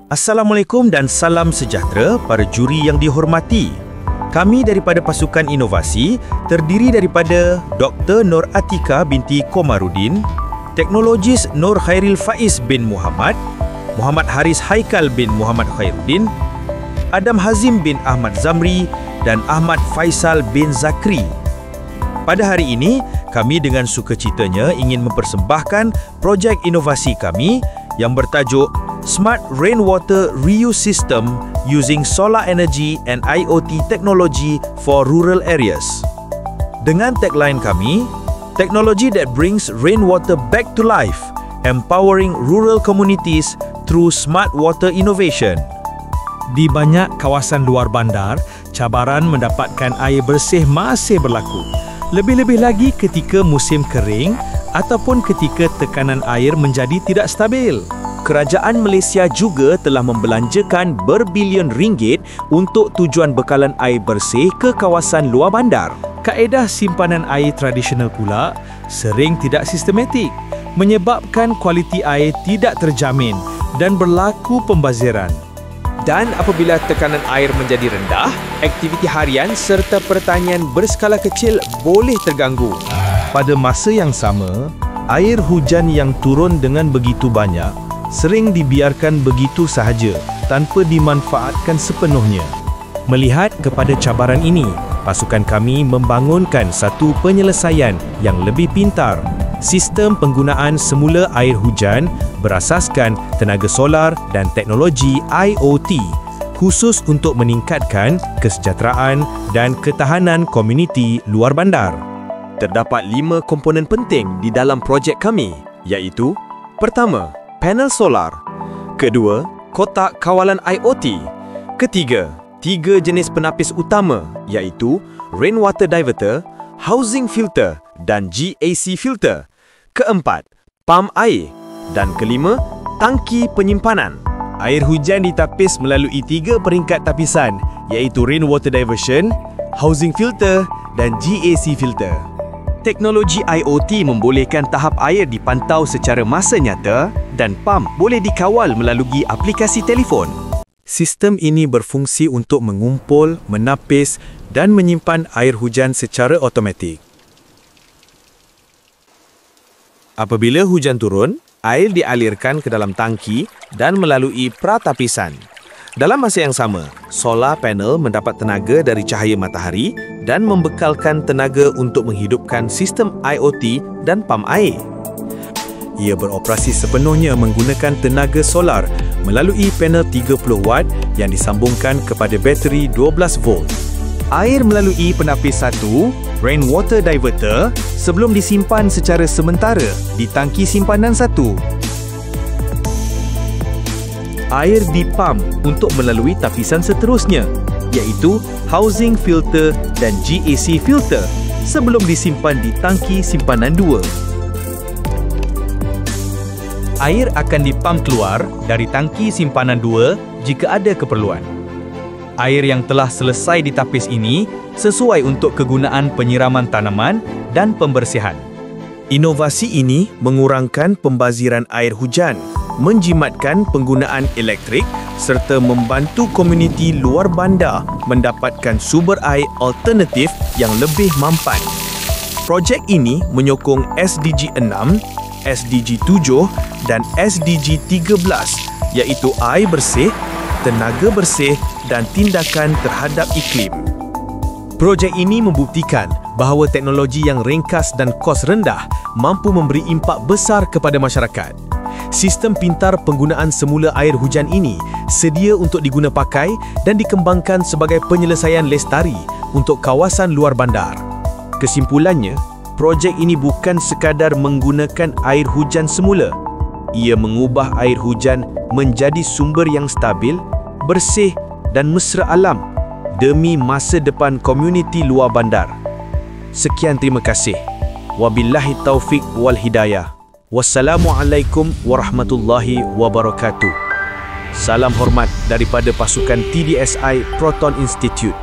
Assalamualaikum dan salam sejahtera para juri yang dihormati. Kami daripada Pasukan Inovasi terdiri daripada Dr. Nur Atika binti Komarudin, Teknologis Nur Khairil Faiz bin Muhammad, Muhammad Haris Haikal bin Muhammad Khairuddin, Adam Hazim bin Ahmad Zamri dan Ahmad Faisal bin Zakri. Pada hari ini, kami dengan sukacitanya ingin mempersembahkan projek inovasi kami yang bertajuk Smart Rainwater Reuse System Using Solar Energy and IoT Technology for Rural Areas. Dengan tagline kami, Technology that brings rainwater back to life, empowering rural communities through smart water innovation. Di banyak kawasan luar bandar, cabaran mendapatkan air bersih masih berlaku. Lebih-lebih lagi ketika musim kering ataupun ketika tekanan air menjadi tidak stabil. Kerajaan Malaysia juga telah membelanjakan berbilion ringgit untuk tujuan bekalan air bersih ke kawasan luar bandar. Kaedah simpanan air tradisional pula sering tidak sistematik, menyebabkan kualiti air tidak terjamin dan berlaku pembaziran. Dan apabila tekanan air menjadi rendah, aktiviti harian serta pertanian berskala kecil boleh terganggu. Pada masa yang sama, air hujan yang turun dengan begitu banyak sering dibiarkan begitu sahaja tanpa dimanfaatkan sepenuhnya. Melihat kepada cabaran ini, pasukan kami membangunkan satu penyelesaian yang lebih pintar. Sistem penggunaan semula air hujan berasaskan tenaga solar dan teknologi IoT, khusus untuk meningkatkan kesejahteraan dan ketahanan komuniti luar bandar. Terdapat 5 komponen penting di dalam projek kami, iaitu: pertama, panel solar; kedua, kotak kawalan IoT; ketiga, 3 jenis penapis utama, iaitu rainwater diverter, housing filter dan GAC filter; keempat, pam air; dan kelima, tangki penyimpanan. Air hujan ditapis melalui 3 peringkat tapisan, iaitu rainwater diversion, housing filter dan GAC filter. Teknologi IoT membolehkan tahap air dipantau secara masa nyata dan pam boleh dikawal melalui aplikasi telefon. Sistem ini berfungsi untuk mengumpul, menapis dan menyimpan air hujan secara automatik. Apabila hujan turun, air dialirkan ke dalam tangki dan melalui pratapisan. Dalam masa yang sama, solar panel mendapat tenaga dari cahaya matahari dan membekalkan tenaga untuk menghidupkan sistem IoT dan pam air. Ia beroperasi sepenuhnya menggunakan tenaga solar melalui panel 30 watt yang disambungkan kepada bateri 12 volt. Air melalui penapis 1, rainwater diverter, sebelum disimpan secara sementara di tangki simpanan 1. Air dipam untuk melalui tapisan seterusnya, iaitu housing filter dan GAC filter, sebelum disimpan di tangki simpanan 2. Air akan dipam keluar dari tangki simpanan 2 jika ada keperluan. Air yang telah selesai ditapis ini sesuai untuk kegunaan penyiraman tanaman dan pembersihan. Inovasi ini mengurangkan pembaziran air hujan, menjimatkan penggunaan elektrik serta membantu komuniti luar bandar mendapatkan sumber air alternatif yang lebih mampan. Projek ini menyokong SDG 6, SDG 7 dan SDG 13, iaitu air bersih, tenaga bersih dan tindakan terhadap iklim. Projek ini membuktikan bahawa teknologi yang ringkas dan kos rendah mampu memberi impak besar kepada masyarakat. Sistem pintar penggunaan semula air hujan ini sedia untuk diguna pakai dan dikembangkan sebagai penyelesaian lestari untuk kawasan luar bandar. Kesimpulannya, projek ini bukan sekadar menggunakan air hujan semula. Ia mengubah air hujan menjadi sumber yang stabil, bersih dan mesra alam demi masa depan komuniti luar bandar. Sekian, terima kasih. Wabillahi taufik wal hidayah. Wassalamualaikum warahmatullahi wabarakatuh. Salam hormat daripada pasukan TDSI Proton Institute.